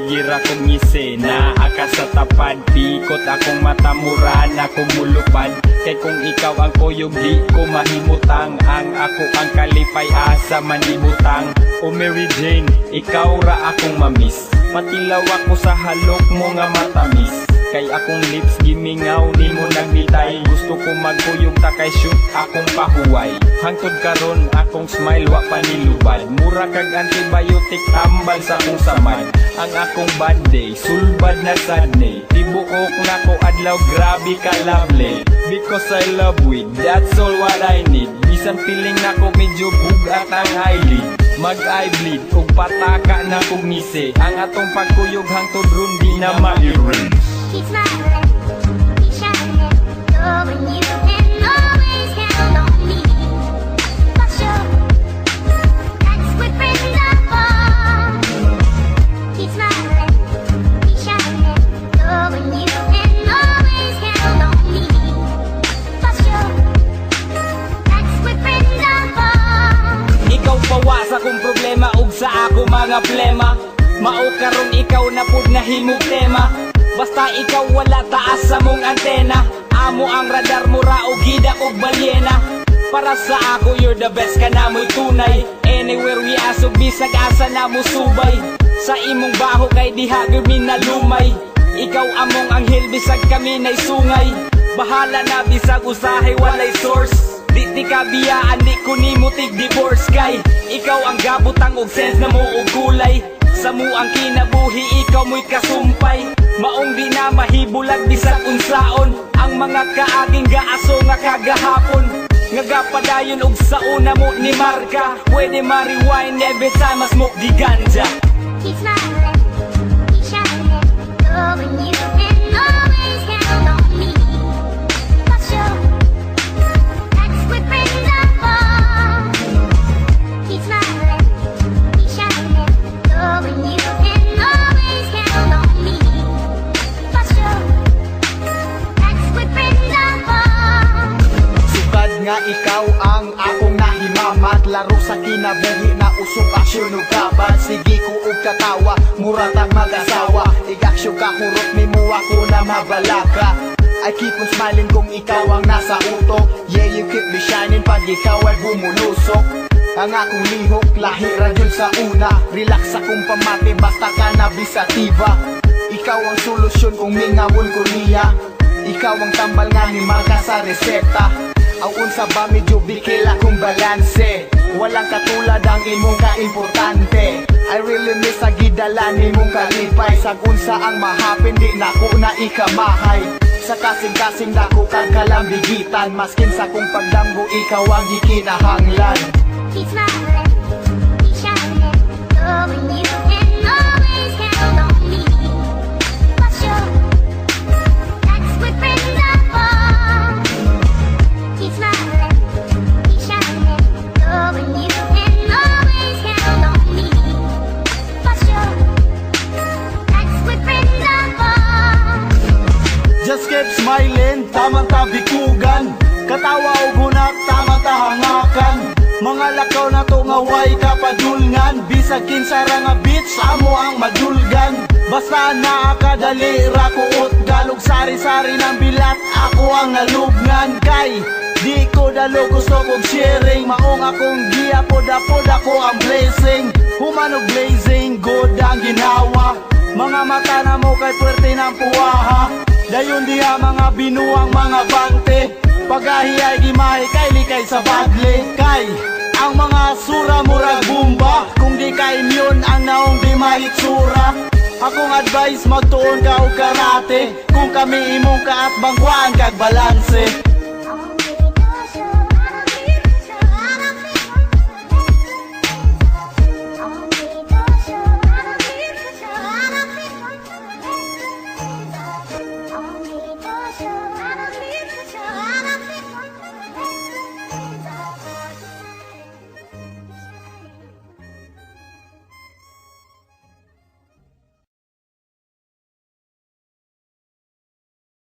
gira kong isena. Aka sa tapad, pikot akong mata, mura na kong mulupad. Kay kung ikaw ang kuyog, di ko mahimutang. Ang ako ang kalipay, asa manibutang. O Mary Jane, ikaw ra akong mamiss. Patilaw ako sa halok mo nga matamis. Kay akong lips gimingaw, ni mo nagbitay. Gusto ko magkuyog ta kay shoot akong pahuway. Hangtod karon akong smile wa panilubad. Mura kag antibiotic tambal sa akong samad. Ang akong bad day, sulbad na sad day. Tibuok na ko adlaw, grabe ka lovely. Because I love with, that's all what I need. Bisan feeling na ko medyo bugat ang eyelid. Mag-eye bleed, kung pataka na kong ngisi. Ang atong pagkuyog hangtod ron di na ma-erase. Keep smiling, keep shining, knowing you can always count on me. For sure, that's what friends are for. Keep smiling, keep shining, knowing you can always count on me. For sure, that's what friends are for. Ikaw pawa sa kong problema ug sa ako mga plema. Mao karon ikaw na pud nahimog tema. Basta ikaw wala taas sa mong antena. Amo ang radar mo ra o gida og balyena. Para sa ako you're the best ka na mo'y tunay. Anywhere we asog bisag asa na mo subay. Sa imong baho kay diha gumi na lumay. Ikaw among anghel bisag kami nay sungay. Bahala na bisag usahay walay source. Di ka biyaan di ko nimo tig divorce kay ikaw ang gabutang og sense na mo og kulay. Sa mo ang kinabuhi ikaw mo'y kasumpay. Maong di na mahibulag bisag unsaon. Ang mga kaaging gaaso nga kagahapon. Nga gapadayon og sa una mo ni Marka. Pwede ma-rewind every time I smoke di ganja. Keep smiling, keep shining, knowing you can always count on me. For sure, that's what friends are for. Keep smiling, keep shining, knowing you can always count on me. For sure, that's what friends are for. Sukad nga ikaw ang akong nahimamat. Laro sa kinabuhi na usog aksyon ug kaban. Sige ko og katawa, muratang mag-asawa. Igaksyo ka hurot ni mo ako na mabalaka. I keep on smiling kung ikaw ang nasa utok. Yeah, you keep me shining pag ikaw ay bumulusok. Ang akong lihok, lahira dun sa una. Relax akong pamati, basta cannabis sativa. Ikaw ang solusyon kung mingawon ko niya. Ikaw ang tambal nga ni Marka sa reseta. Ang unsa ba medyo bikila kung balanse. Walang katulad ang imong kaimportante. I really miss ang gidala ni mong kalipay. Sa unsa ang mahapin di na ko na ikamahay. Sa kasing-kasing dako kang kalambigitan. Maskin sa kong pagdamgo ikaw ang ikinahanglan. Keep smiling, keep shining, knowing you can always count on me. For sure, that's what friends are for. Keep smiling, keep shining, knowing you can always count on me. For sure, that's what friends are for. Just keep smiling, tamang tabikugan. Katawa o gunat, tamang tahangakan. Mga lakaw na to nga way kapadulngan. Bisag kinsara nga bitch, amo ang madulgan. Basta naakadali ra kuot galog sari-sari ng bilat. Ako ang nalubngan kay di ko dalo gusto kong sharing. Maong akong giya poda-poda ko ang blessing. Humanog blazing, good ang ginawa. Mga mata na mo kay puwerte ng puwaha. Dayon diha mga binuang mga bante. Pagahiyay gimahi kay likay sa badle. Kay ang mga sura murag bumba. Kung di ka immune ang naong di mahitsura. Akong advice magtuon ka og karate. Kung kami imong ka at bangkwaan kag balanse.